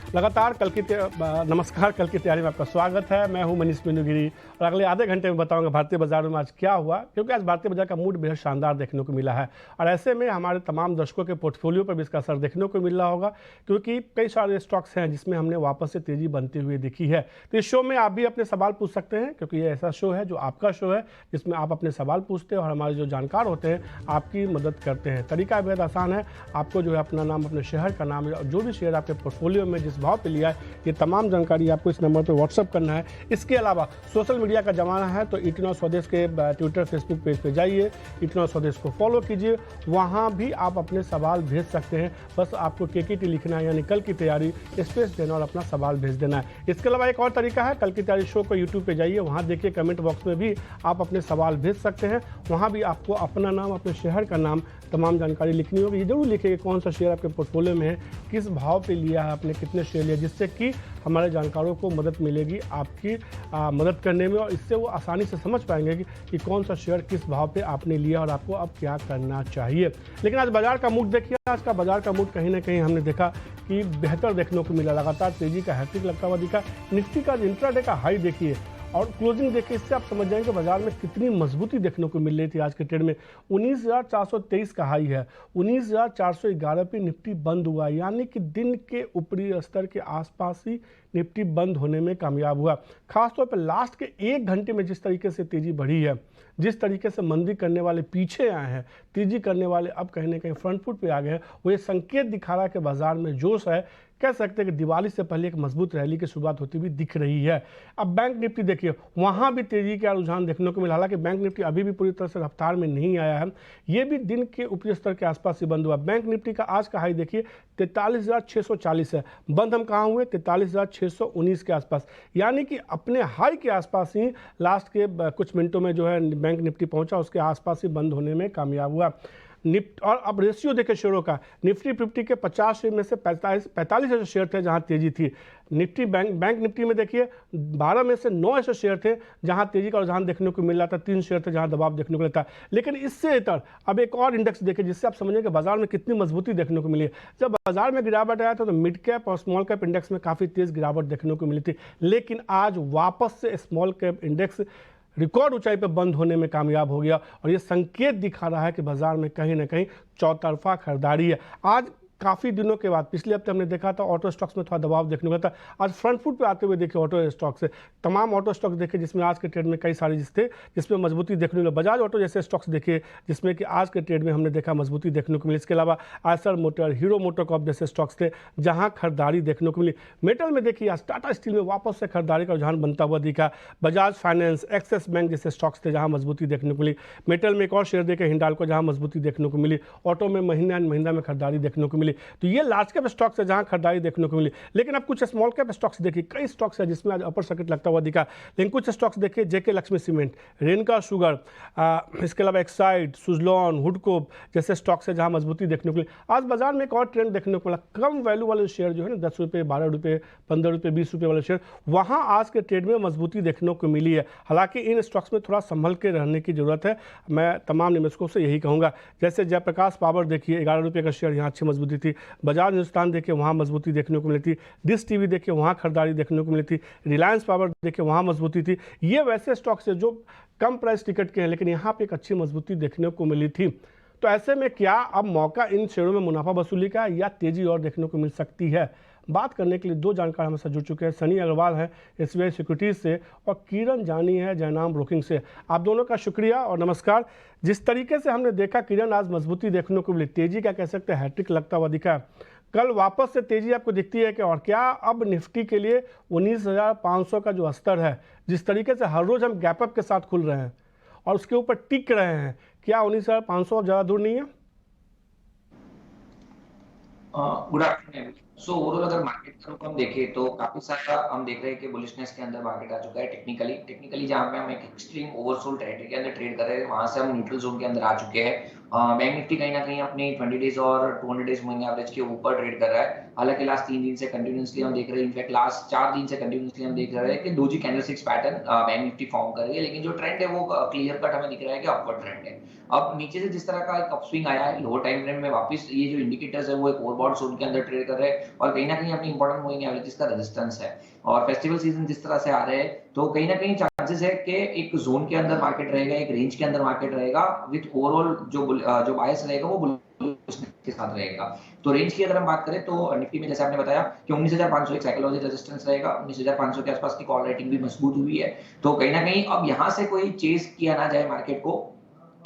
लगातार नमस्कार, कल की तैयारी में आपका स्वागत है। मैं हूं मनीष मीनूगिरी और अगले आधे घंटे में बताऊंगा भारतीय बाजारों में आज क्या हुआ, क्योंकि आज भारतीय बाजार का मूड बेहद शानदार देखने को मिला है और ऐसे में हमारे तमाम दर्शकों के पोर्टफोलियो पर भी इसका असर देखने को मिल रहा होगा, क्योंकि कई सारे स्टॉक्स हैं जिसमें हमने वापस से तेजी बनती हुई दिखी है। तो इस शो में आप भी अपने सवाल पूछ सकते हैं, क्योंकि ये ऐसा शो है जो आपका शो है, जिसमें आप अपने सवाल पूछते हैं और हमारे जो जानकार होते हैं आपकी मदद करते हैं। तरीका बेहद आसान है। आपको जो है अपना नाम, अपने शहर का नाम और जो भी शेयर आपके पोर्टफोलियो में जिस भाव पे लिया है, ये तमाम जानकारी आपको इस नंबर पर व्हाट्सअप करना है। इसके अलावा सोशल मीडिया का ज़माना है, तो इटनॉ स्वदेश के ट्विटर फेसबुक पेज पे जाइए, इटनॉ स्वदेश को फॉलो कीजिए, वहाँ भी आप अपने सवाल भेज सकते हैं। बस आपको केकेटी लिखना है, यानी कल की तैयारी स्पेस देना और अपना सवाल भेज देना है। इसके अलावा एक और तरीका है, कल की तैयारी शो को यूट्यूब पे जाइए, वहाँ देखिए कमेंट बॉक्स में भी आप अपने सवाल भेज सकते हैं। वहाँ भी आपको अपना नाम, अपने शहर का नाम, तमाम जानकारी लिखनी होगी। ये जरूर लिखिए कौन सा शेयर आपके पोर्टफोलियो में है, किस भाव पे लिया है आपने, कितने शेयर लिया, जिससे कि हमारे जानकारों को मदद मिलेगी आपकी मदद करने में, और इससे वो आसानी से समझ पाएंगे कि कौन सा शेयर किस भाव पे आपने लिया और आपको अब क्या करना चाहिए। लेकिन आज बाजार का मूड देखिए, आज का बाजार का मूड कहीं ना कहीं हमने देखा कि बेहतर देखने को मिला। लगातार तेजी का हैट्रिक लगता हुआ दिखा। निफ्टी का इंट्राडे का हाई देखिए और क्लोजिंग देखिए, इससे आप समझ जाएंगे बाजार में कितनी मजबूती देखने को मिल रही थी। आज के ट्रेड में 19,423 का हाई है, 19,411 पे निफ्टी बंद हुआ, यानी कि दिन के ऊपरी स्तर के आसपास ही निफ्टी बंद होने में कामयाब हुआ। खासतौर पर लास्ट के एक घंटे में जिस तरीके से तेजी बढ़ी है, जिस तरीके से मंदी करने वाले पीछे आए हैं, तेजी करने वाले अब कहीं ना कहीं फ्रंट फुट पे आ गए हैं, वो ये संकेत दिखा रहा है कि बाजार में जोश है। कह सकते हैं कि दिवाली से पहले एक मजबूत रैली की शुरुआत होती हुई दिख रही है। अब बैंक निफ्टी देखिए, वहाँ भी तेजी का रुझान देखने को मिला। हालांकि बैंक निफ्टी अभी भी पूरी तरह से रफ्तार में नहीं आया है, ये भी दिन के ऊपरी स्तर के आसपास ही बंद हुआ। बैंक निफ्टी का आज का हाई देखिए 43,640 है, बंद हम कहाँ हुए, 43,619 के आसपास, यानी कि अपने हाई के आसपास ही लास्ट के कुछ मिनटों में जो है बैंक निफ्टी पहुंचा, उसके आसपास ही बंद होने में कामयाब हुआ। और अब रेशियो देखे शेयरों का, निफ्टी 50 के 50 में से 45 ऐसे शेयर थे जहां तेजी थी। निफ्टी बैंक निफ्टी में देखिए 12 में से 9 ऐसे शेयर थे जहां तेजी का रुझान देखने को मिल रहा था, 3 शेयर थे जहां दबाव देखने को मिलता। लेकिन इससे इतर अब एक और इंडेक्स देखिए, जिससे आप समझेंगे कि बाजार में कितनी मजबूती देखने को मिली है। जब बाजार में गिरावट आया था तो मिड कैप और स्मॉल कैप इंडेक्स में काफ़ी तेज गिरावट देखने को मिली थी, लेकिन आज वापस से स्मॉल कैप इंडेक्स रिकॉर्ड ऊंचाई पर बंद होने में कामयाब हो गया, और ये संकेत दिखा रहा है कि बाजार में कहीं ना कहीं चौतरफा खरीदारी है। आज काफ़ी दिनों के बाद, पिछले हफ्ते हमने देखा था ऑटो स्टॉक्स में थोड़ा दबाव देखने को मिला था, आज फ्रंट फुट पे आते हुए देखिए ऑटो स्टॉक्स से, तमाम ऑटो स्टॉक्स देखे जिसमें आज के ट्रेड में कई सारे जिसमें मजबूती देखने को मिला। बजाज ऑटो जैसे स्टॉक्स देखिए जिसमें कि आज के ट्रेड में हमने देखा मजबूती देखने को मिली। इसके अलावा आयशर मोटर, हीरो मोटोकॉर्प जैसे स्टॉक्स थे जहाँ खरीदारी देखने को मिली। मेटल में देखिए आज टाटा स्टील में वापस से खरीदारी का रुझान बनता हुआ दिखा। बजाज फाइनेंस, एक्सिस बैंक जैसे स्टॉक्स थे जहाँ मजबूती देखने को मिली। मेटल में एक और शेयर देखे हिंडाल्को, जहाँ मजबूती देखने को मिली। ऑटो में महिंद्रा में खरीदारी देखने को मिली। तो ये लार्ज कैप स्टॉक्स है जहां खरीदारी देखने को मिली। लेकिन अब कुछ स्मॉल कैप स्टॉक्स देखिए, कई स्टॉक्स है जिसमें आज अपर सर्किट लगता हुआ दिखा। लेकिन कुछ स्टॉक्स देखिए, जेके लक्ष्मी सीमेंट, रेनका शुगर, इसके अलावा एक्साइड, सुजलॉन, हुडको जैसे स्टॉक्स है जहां मजबूती देखने को मिली। आज बाजार में एक और ट्रेंड देखने को मिला, कम वैल्यू वाले शेयर जो है ना, 10 रुपये, 12 रुपये, 15 रुपये, 20 रुपये वाले शेयर, वहां आज के ट्रेड में मजबूती देखने को मिली है। हालांकि इन स्टॉक्स में थोड़ा संभल के रहने की जरूरत है, मैं तमाम निवेशकों से यही कहूंगा। जैसे जयप्रकाश पावर देखिए 11 रुपये का शेयर, यहाँ अच्छी मजबूती थी। बजाज हिंदुस्तान देखिए वहाँ मजबूती देखने को मिली थी। डिश टीवी देखिए वहाँ खरीदारी देखने को मिली थी। रिलायंस पावर देखिए वहाँ मजबूती थी। ये वैसे स्टॉक्स है जो कम प्राइस टिकट के हैं, लेकिन यहाँ पे एक अच्छी मजबूती देखने को मिली थी। तो ऐसे में क्या अब मौका इन शेयरों में मुनाफा वसूली का या तेजी और देखने को मिल सकती है? बात करने के लिए दो जानकार हमारे साथ जुड़ चुके हैं। सनी अग्रवाल है एसबीआई सिक्योरिटीज से और किरण जानी है जयनाम ब्रोकिंग से। आप दोनों का शुक्रिया और नमस्कार। जिस तरीके से हमने देखा किरण, आज मजबूती देखने को मिली, तेजी का कह सकते हैं हैट्रिक लगता हुआ दिखा। कल वापस से तेजी आपको दिखती है कि, और क्या अब निफ्टी के लिए 19,500 का जो स्तर है, जिस तरीके से हर रोज हम गैप अप के साथ खुल रहे हैं और उसके ऊपर टिक रहे हैं, क्या 19,500 ज़्यादा दूर नहीं है? Good afternoon. सो ओवरऑल अगर मार्केट का रुख हम देखें तो काफी सारा हम देख रहे हैं कि बुलिशनेस के अंदर मार्केट आ चुका है। टेक्निकली जहां पे हम एक एक्सट्रीम ओवरसोल्ड टेरिटरी के अंदर ट्रेड कर रहे हैं, वहां से हम न्यूट्रल जोन के अंदर आ चुके हैं बैंक निफ्टी कहीं न कहीं अपनी 20 डेज़ और 200 डेज़ मूविंग एवरेज के ऊपर ट्रेड कर रहा है। हालाँकि लास्ट 3 दिन से कंटिन्यूअसली हम देख रहे हैं, इनफैक्ट लास्ट 4 दिन से कंटिन्यूअसली हम देख रहे हैं कि doji candlesticks pattern bank Nifty form कर रही है, लेकिन जो ट्रेंड है वो क्लियर कट हमें दिख रहा है कि अपवर्ड ट्रेंड है। अब नीचे से जिस तरह का एक अपस्विंग आया है, लोअर टाइम फ्रेम में वापस ये जो इंडिकेटर्स है वो एक ओवरबॉट जोन के अंदर ट्रेड कर रहे हैं और कहीं न कहीं अपनी इंपॉर्टेंट मूविंग एवरेजेस का रेजिस्टेंस है। और फेस्टिवल सीजन जिस तरह से आ रहे हैं, तो कहीं न कहीं चांसेस है कि एक ज़ोन के अंदर मार्केट रहेगा, एक रेंज के अंदर मार्केट रहेगा विथ ओवरऑल जो बायस रहेगा वो बुलिश के साथ रहेगा। तो रेंज की अगर हम बात करें तो निफ्टी में जैसे आपने बताया कि 19,500 एक साइकोलॉजिकल रेजिस्टेंस रहेगा, 19,500 के आसपास की कॉल रेटिंग भी मजबूत हुई है। तो कहीं न कहीं अब यहाँ से कोई चेज़ किया ना जाए मार्केट को,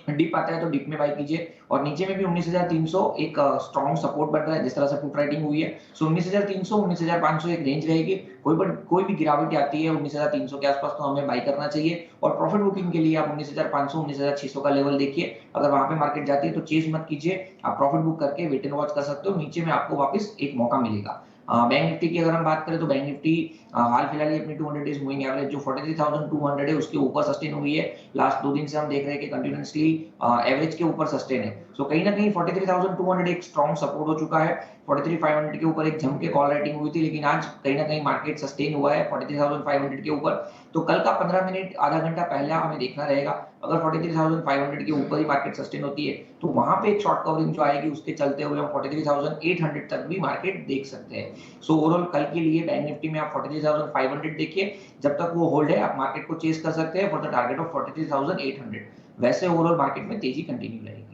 डिप आता है तो डिप में बाय कीजिए और नीचे में भी 19,300 एक स्ट्रॉन्ग सपोर्ट बन रहा है जिस तरह से पुट राइटिंग हुई है। सो 19,300 19,500 एक रेंज रहेगी। कोई भी गिरावट आती है 19,300 के आसपास तो हमें बाय करना चाहिए और प्रॉफिट बुकिंग के लिए आप 19,500 19,600 का लेवल देखिए। अगर वहां पे मार्केट जाती है तो चेज मत कीजिए, आप प्रॉफिट बुक करके वेट एंड वॉच कर सकते हो, नीचे में आपको वापस एक मौका मिलेगा। बैंक निफ्टी की अगर हम बात करें तो बैंक निफ्टी हाल फिलहाल ही अपनी 200 डेज मूविंग एवरेज जो 43,200 है उसके ऊपर सस्टेन हुई है। लास्ट 2 दिन से हम देख रहे हैं कि कंटिन्यूअसली एवरेज के ऊपर सस्टेन है। सो कहीं ना कहीं 43,200 एक स्ट्रॉन्ग सपोर्ट हो चुका है। 43,500 के ऊपर एक जम के कॉल राइटिंग हुई थी, लेकिन आज कहीं ना कहीं मार्केट सस्टेन हुआ है 43,500 के ऊपर। तो कल का 15 मिनट आधा घंटा पहले हमें देखना रहेगा। अगर 43,500 के ऊपर ही मार्केट सस्टेन होती है तो वहां पे एक शॉर्ट कवरिंग जो आएगी उसके चलते हुए हम 43,800 तक भी मार्केट देख सकते हैं। सो ओवरऑल कल के लिए बैंक निफ्टी में आप 43,500 देखिए, जब तक वो होल्ड है आप मार्केट को चेस कर सकते हैं फॉर द टारगेट ऑफ 43,800। वैसे ओवरऑल मार्केट में तेजी कंटिन्यू रहेगी।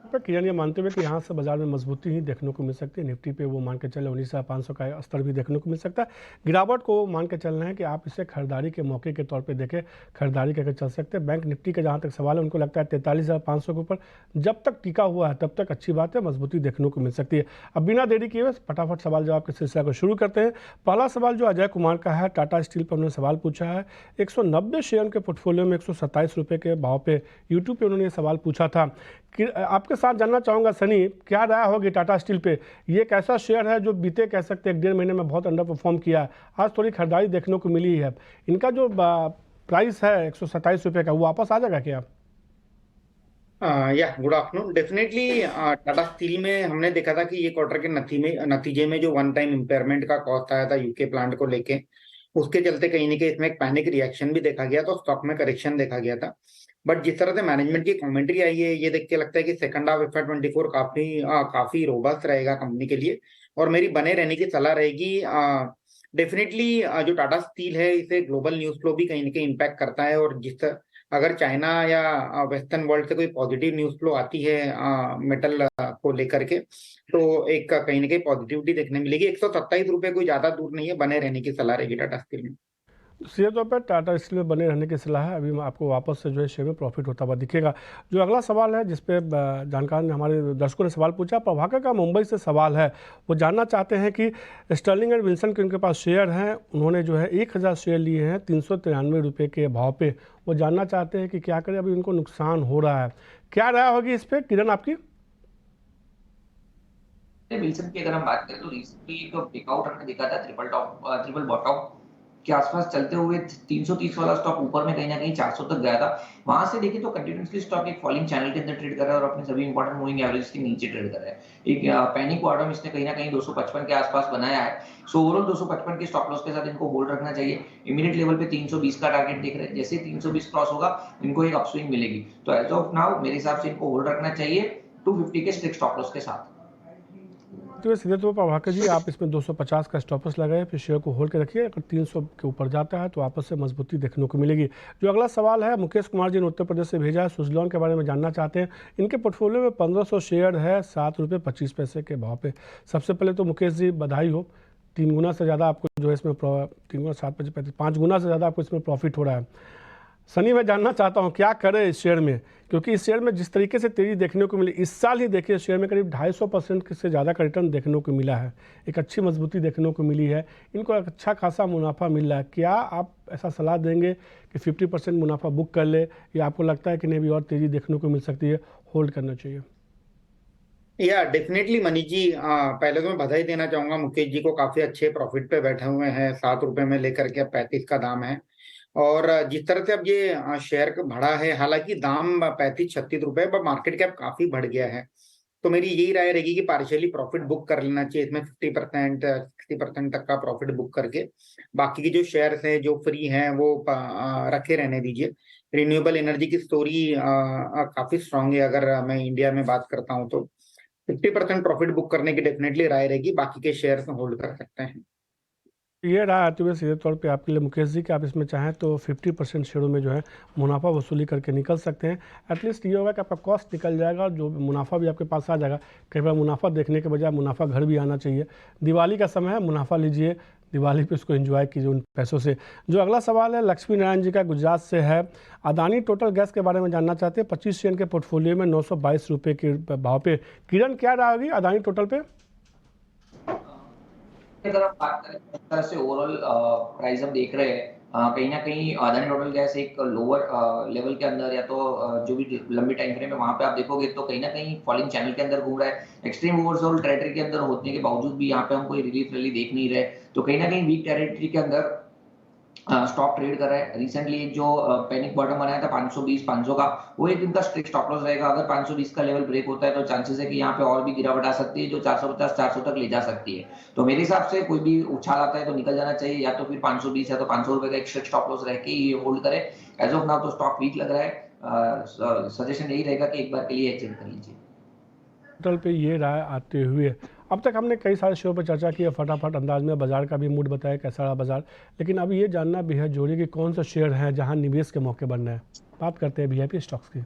पर किरण ये मानते हुए कि यहाँ से बाजार में मजबूती ही देखने को मिल सकती है, निफ्टी पे वो मान के चले 19,500 का स्तर भी देखने को मिल सकता है। गिरावट को मान के चलना है कि आप इसे खरीदारी के मौके के तौर पे देखें, खरीदारी करके चल सकते हैं। बैंक निफ्टी का जहाँ तक सवाल है उनको लगता है 43,500 के ऊपर जब तक टिका हुआ है तब तक अच्छी बात है, मजबूती देखने को मिल सकती है। अब बिना देरी किए फटाफट सवाल जवाब के सिलसिला को शुरू करते हैं। पहला सवाल जो अजय कुमार का है, टाटा स्टील पर उन्होंने सवाल पूछा है। 190 शेयर के पोर्टफोलियो में 127 रुपये के भाव पे यूट्यूब पे उन्होंने ये सवाल पूछा था कि आपके साथ जानना चाहूँगा सनी, क्या राय होगी टाटा स्टील पे? ये एक ऐसा शेयर है जो बीते कह सकते हैं 1.5 महीने में बहुत अंडर परफॉर्म किया है, आज थोड़ी खरीदारी देखने को मिली है। इनका जो प्राइस है 127 रुपये का, वो वापस आ जाएगा क्या? या good afternoon. Definitely Tata steel में हमने देखा था कि ये क्वार्टर के नतीजे में जो वन टाइम इम्पेयरमेंट का कॉस्ट आया था यूके प्लांट को लेके, उसके चलते कहीं ना कहीं इसमें एक पैनिक रिएक्शन भी देखा गया, तो स्टॉक में करेक्शन देखा गया था। बट जिस तरह से मैनेजमेंट की कमेंट्री आई है, ये देख के लगता है कि सेकंड हाफ FY24 काफी रोबस्ट रहेगा कंपनी के लिए और मेरी बने रहने की सलाह रहेगी। डेफिनेटली जो टाटा स्टील है इसे ग्लोबल न्यूज फ्लो भी कहीं ना कहीं इम्पैक्ट करता है और अगर चाइना या वेस्टर्न वर्ल्ड से कोई पॉजिटिव न्यूज फ्लो आती है मेटल को लेकर के, तो एक कहीं ना कहीं पॉजिटिविटी देखने मिलेगी। 127 रुपये कोई ज्यादा दूर नहीं है, बने रहने की सलाह रहेगी टाटा स्टील में। सीधे तौर पर टाटा स्टील में बने रहने की सलाह है। अभी आपको वापस से जो है शेयर में प्रॉफिट होता हुआ दिखेगा। जो अगला सवाल है जिस पे जानकार ने, हमारे दर्शकों ने सवाल पूछा, प्रभाकर का मुंबई से सवाल है। वो जानना चाहते हैं कि स्टर्लिंग एंड विल्सन के उनके पास शेयर हैं, उन्होंने जो है 1,000 शेयर लिए हैं 393 रुपये के भाव पे। वो जानना चाहते हैं कि क्या करें, अभी उनको नुकसान हो रहा है। क्या राय होगी इस पर किरण आपकी? विल्सन की अगर हम बात करें तो रिसेंटली एक ब्रेकआउट हमने देखा था ट्रिपल बॉटम के आसपास चलते हुए 330 वाला स्टॉक ऊपर में कहीं ना कहीं 400 तक गया था। वहां से देखिए तो कंटिन्यूअसली स्टॉक एक फॉलिंग चैनल के अंदर ट्रेड कर रहा है और अपने सभी इंपॉर्टेंट मूविंग एवरेज के नीचे ट्रेड कर रहा है। एक पैनिक बॉटम इसने कहीं ना कहीं 255 के आसपास बनाया है। सो ओवरऑल 255 के स्टॉप लॉस के साथ इनको होल्ड रखना चाहिए। इमीडिएट लेवल पे 320 का टारगेट देख रहे हैं, जैसे 320 क्रॉस होगा इनको एक अपस्विंग मिलेगी। तो एज ऑफ नाउ मेरे हिसाब से इनको होल्ड रखना चाहिए 250 के स्ट्रिक्ट स्टॉप लॉस के साथ। तो सीधे तौर पर प्रभाकर जी, आप इसमें 250 का स्टॉपर्स लगाए, फिर शेयर को होल्ड के रखिए। अगर 300 के ऊपर जाता है तो आपस से मजबूती देखने को मिलेगी। जो अगला सवाल है, मुकेश कुमार जी ने उत्तर प्रदेश से भेजा है, सुजलॉन के बारे में जानना चाहते हैं। इनके पोर्टफोलियो में 1500 शेयर है 7.25 रुपये के भाव पे। सबसे पहले तो मुकेश जी बधाई हो, 3 गुना से ज़्यादा आपको जो है इसमें 3 गुना 7 5 गुना से ज़्यादा आपको इसमें प्रॉफिट हो रहा है। सनी, मैं जानना चाहता हूं क्या करें इस शेयर में, क्योंकि इस शेयर में जिस तरीके से तेजी देखने को मिली, इस साल ही देखिए शेयर में करीब 250% से ज़्यादा का रिटर्न देखने को मिला है, एक अच्छी मजबूती देखने को मिली है, इनको एक अच्छा खासा मुनाफा मिल रहा है। क्या आप ऐसा सलाह देंगे कि 50% मुनाफा बुक कर ले, या आपको लगता है कि नहीं भी और तेज़ी देखने को मिल सकती है, होल्ड करना चाहिए? या डेफिनेटली मनीष जी, पहले तो मैं बधाई देना चाहूंगा मुकेश जी को, काफी अच्छे प्रॉफिट पे बैठे हुए हैं। 7 रुपए में लेकर के 35 का दाम है और जिस तरह से अब ये शेयर का बढ़ा है, हालांकि दाम 35-36 रुपए, पर मार्केट कैप काफी बढ़ गया है, तो मेरी यही राय रहेगी कि पार्शियली प्रॉफिट बुक कर लेना चाहिए इसमें। 50% 60% तक का प्रॉफिट बुक करके बाकी के जो शेयर्स हैं जो फ्री हैं वो रखे रहने दीजिए। रिन्यूएबल एनर्जी की स्टोरी काफी स्ट्रांग है, अगर मैं इंडिया में बात करता हूँ तो 50% प्रॉफिट बुक करने की डेफिनेटली राय रहेगी, बाकी के शेयर्स होल्ड कर सकते हैं। ये राय आते हुए सीधे तौर पे आपके लिए मुकेश जी कि आप इसमें चाहें तो 50% शेयरों में जो है मुनाफा वसूली करके निकल सकते हैं। एटलीस्ट ये होगा कि आपका कॉस्ट निकल जाएगा और जो मुनाफा भी आपके पास आ जाएगा। कई बार मुनाफा देखने के बजाय मुनाफा घर भी आना चाहिए। दिवाली का समय है, मुनाफा लीजिए, दिवाली पे उसको एंजॉय कीजिए उन पैसों से। जो अगला सवाल है लक्ष्मी नारायण जी का गुजरात से है। अदानी टोटल गैस के बारे में जानना चाहते हैं। 25 शेयर के पोर्टफोलियो में 922 रुपये के भाव पे। किरण, क्या राय होगी अदानी टोटल पे? अगर आप बात करें जिस तरह से ओवरऑल प्राइस हम देख रहे हैं, कहीं ना कहीं अदानी टोटल गैस एक लोअर लेवल के अंदर, या तो जो भी लंबी टाइम फ्रेम है वहां पे आप देखोगे तो कहीं ना कहीं फॉलिंग चैनल के अंदर घूम रहा है। एक्सट्रीम ओवरसोल्ड टेरिटरी के अंदर होने के बावजूद भी यहाँ पे हम कोई रिलीफ रैली देख नहीं रहे, तो कहीं ना कहीं वीक टेरिटरी के अंदर स्टॉक ट्रेड कर रहा है। रिसेंटली एक जो पैनिक बॉटम बनाया था 520 500 का, वो एक इनका स्ट्रिक्ट स्टॉप लॉस रहेगा। अगर 520 का लेवल ब्रेक होता है तो चांसेस है कि यहाँ पे और भी गिरावट आ सकती है जो 450 400 तक ले जा सकती है। तो मेरे हिसाब से कोई भी उछाल आता है तो निकल जाना चाहिए, या तो फिर 520 या तो 500 रुपए का एक स्ट्रिक्ट स्टॉप लॉस रह के ही होल्ड करे। एज ऑफ नाउ तो स्टॉक वीक लग रहा है, सजेशन यही रहेगा कि एक बार के लिए एक्सचेंज कर लीजिए। टोटल पे ये राय आते हुए अब तक हमने कई सारे शो पर चर्चा की है, फटाफट अंदाज में बाजार का भी मूड बताया कैसा रहा बाजार। लेकिन अब ये जानना भी है जोड़ी कि कौन सा शेयर है जहां निवेश के मौके बन रहे हैं। बात करते हैं वीआईपी स्टॉक्स की।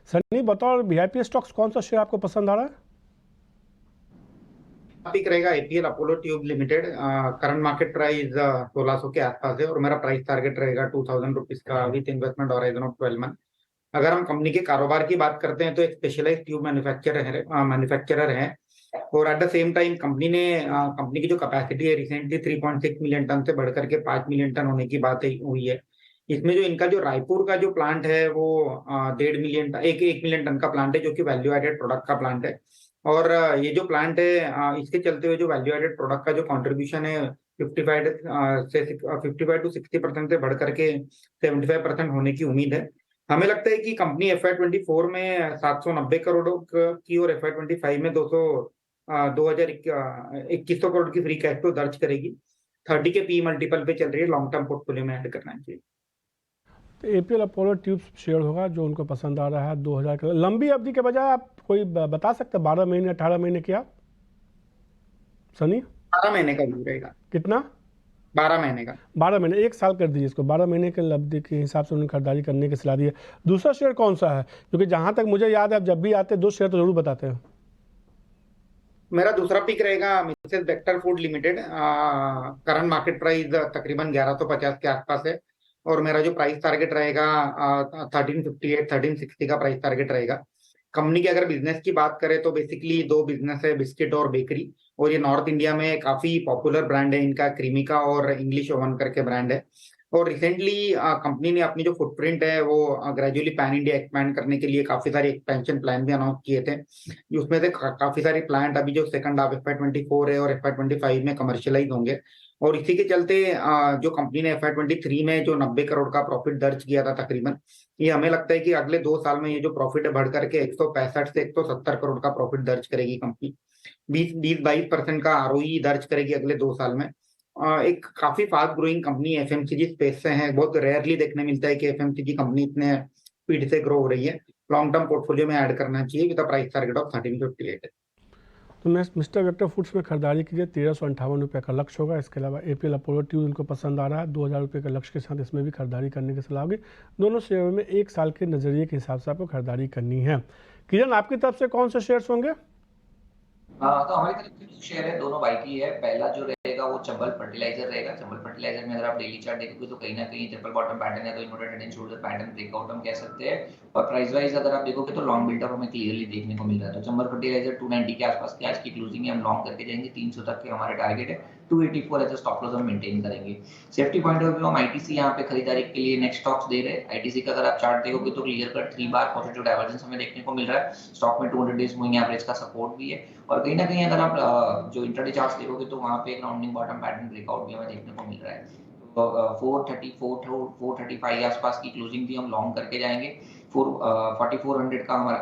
सनी, बताओ वीआईपी स्टॉक्स कौन सा शेयर आपको पसंद आ रहा है? टॉपिक रहेगा APL Apollo tube limited. Current market price 1600 के आसपास है और मेरा प्राइस टारगेट रहेगा 2000 रुपीज का with investment horizon of 12 month. अगर हम कंपनी के कारोबार की बात करते हैं तो एक स्पेशलाइज ट्यूब मैन्युफैक्चरर है और at the same time company की जो कैपेसिटी है रिसेंटली 3.6 मिलियन टन से बढ़कर के 5 मिलियन टन होने की बात हुई है। इसमें जो इनका जो रायपुर का जो प्लांट है वो 1.5 मिलियन टन का प्लांट है, जो कि वैल्यू एडेड प्रोडक्ट का प्लांट है। और ये जो प्लांट है इसके चलते हुए जो वैल्यू एडेड प्रोडक्ट का जो कंट्रीब्यूशन है 55 to 60% से बढ़ करके 75% होने की उम्मीद है। हमें लगता है कि कंपनी FY24 में 790 करोड़ की और FY25 में 2100 करोड़ की फ्री कैश फ्लो दर्ज करेगी। 30 के पी मल्टीपल पे चल रही है, लॉन्ग टर्म पोर्टफोलियो में ऐड करना चाहिए। तो एपीएल अपोलो ट्यूब्स शेयर होगा जो उनको पसंद आ रहा है 2000 का। लंबी अवधि के बजाय आप कोई बता सकते हैं 12 महीने 18 महीने क्या सनी? 12 महीने का व्यू रहेगा। कितना? 12 महीने का। 12 महीने, एक साल कर दीजिए इसको। 12 महीने के अवधि के हिसाब से उन्हें खरीदारी करने की सलाह दी है। दूसरा शेयर कौन सा है? क्योंकि जहां तक मुझे याद है आप जब भी आते हैं 2 शेयर तो जरूर बताते हैं। मेरा दूसरा पिक रहेगा Mrs Bector food limited. Current market price तकरीबन 1150 के आसपास है और मेरा जो प्राइस टारगेट रहेगा 1358 1360 का प्राइस टारगेट रहेगा। कंपनी की अगर बिजनेस की बात करें तो बेसिकली 2 बिजनेस है, बिस्किट और बेकरी, और ये नॉर्थ इंडिया में काफी पॉपुलर ब्रांड है इनका, क्रीमिका और इंग्लिश ओवन करके ब्रांड है। और रिसेंटली कंपनी ने अपनी जो फुटप्रिंट है वो ग्रेजुअली पैन इंडिया एक्सपैंड करने के लिए काफी सारे एक्सपेंशन प्लान भी अनाउंस किए थे। उसमें से काफी सारे प्लांट अभी जो सेकंड हाफ FY24 है और FY25 में कमर्शियलाइज होंगे। और इसी के चलते जो कंपनी ने FY23 में जो 90 करोड़ का प्रॉफिट दर्ज किया था तकरीबन, ये हमें लगता है कि अगले 2 साल में ये जो प्रॉफिट है बढ़ करके 165 से 170 करोड़ का प्रॉफिट दर्ज करेगी कंपनी। 20-22% का ROE दर्ज करेगी अगले 2 साल में। एक काफी fast growing company FMCG space से है, बहुत रेयरली देखने मिलता है कि एफएमसीजी कंपनी इतने स्पीड से ग्रो हो रही है। लॉन्ग टर्म पोर्टफोलियो में ऐड करना चाहिए विद प्राइस टारगेट ऑफ 1358। तो मिस्टर वेक्टर फूड्स में खरीदारी कीजिए, 1358 रुपये का लक्ष्य होगा। इसके अलावा एपीएल अपोलो ट्यूब उनको पसंद आ रहा है, 2000 रुपये के लक्ष्य के साथ इसमें भी खरीदारी करने की सलाह होगी। दोनों शेयरों में 1 साल के नजरिए के हिसाब से आपको खरीदारी करनी है। किरण, आपकी तरफ से कौन से शेयर्स होंगे? तो हमारी तरफ से जो शेयर है दोनों बाई की है। पहला जो रहेगा वो चंबल फर्टिलाइजर रहेगा। चंबल फर्टिलाइजर में अगर आप डेली चार्ट देखोगे तो कहीं ना कहीं ट्रिपल बॉटम पैटर्न है, तो inverted head and shoulder pattern breakout हम कह सकते हैं। और प्राइस वाइज अगर आप देखोगे तो लॉन्ग बिल्डअप हमें क्लियरली देखने को मिल रहा है। तो चंबल फर्टिलाइजर 290 के आसपास की आज की क्लोजिंग है, हम लॉन्ग करके जाएंगे। 300 तक के हमारे टारगेट है। 284 एज अ स्टॉप लॉस हम मेंटेन करेंगे। सेफ्टी पॉइंट ऑफ व्यू हम आईटीसी यहाँ पे खरीदारी के लिए नेक्स्ट स्टॉक्स दे रहे हैं। आईटीसी का अगर आप चार्ट देखोगे तो क्लियर कट 3 बार पॉजिटिव डाइवर्जेंस हमें देखने को मिल रहा है। स्टॉक में 200 डेज मूविंग एवरेज का सपोर्ट भी है और कहीं ना कहीं अगर आप जो इंट्राडे चार्ट्स देखोगे तो वहाँ पे एक राउंडिंग बॉटम पैटर्न ब्रेकआउट भी हमें देखने को मिल रहा है। 435 के आसपास की क्लोजिंग भी हम लॉन्ग करके जाएंगे। 4400 का हमारा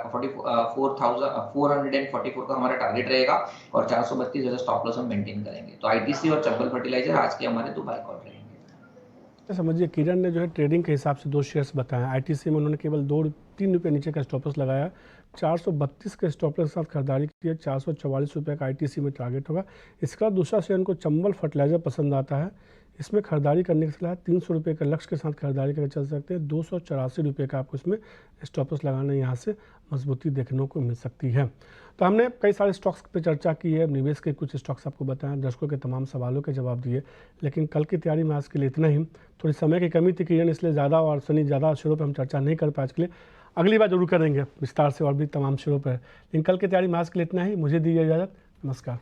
444 का हमारा टारगेट रहेगा और 432 जैसा स्टॉप लॉस हम मेंटेन करेंगे। तो आईटीसी और चंबल फर्टिलाइजर आज के हमारे 2 बाय कॉल रहेंगे। समझिए किरण ने जो है ट्रेडिंग के हिसाब से 2 शेयर्स बताए। आईटीसी में उन्होंने केवल 2-3 रुपये नीचे का स्टॉप लॉस लगाया, 432 के स्टॉप लॉस के साथ खरीदारी की है। 444 रुपये का आईटीसी में टारगेट होगा। इसका दूसरा शेयर उनको चंबल फर्टिलाइजर पसंद आता है, इसमें खरीदारी करने की सलाह 300 रुपये के लक्ष्य के साथ खरीदारी करके चल सकते हैं। 284 रुपये का आपको इसमें स्टॉप लॉस लगाना, यहाँ से मजबूती देखने को मिल सकती है। तो हमने कई सारे स्टॉक्स पे चर्चा की है, निवेश के कुछ स्टॉक्स आपको बताएं, दर्शकों के तमाम सवालों के जवाब दिए, लेकिन कल की तैयारी में आज के लिए इतना ही। थोड़ी समय की कमी थी किरण, इसलिए ज़्यादा और सनी ज़्यादा शेयरों पर हम चर्चा नहीं कर पाए आज के लिए। अगली बार जरूर करेंगे विस्तार से और भी तमाम शेयरों पर। लेकिन कल की तैयारी में आज के लिए इतना ही। मुझे दीजिए इजाज़त। नमस्कार।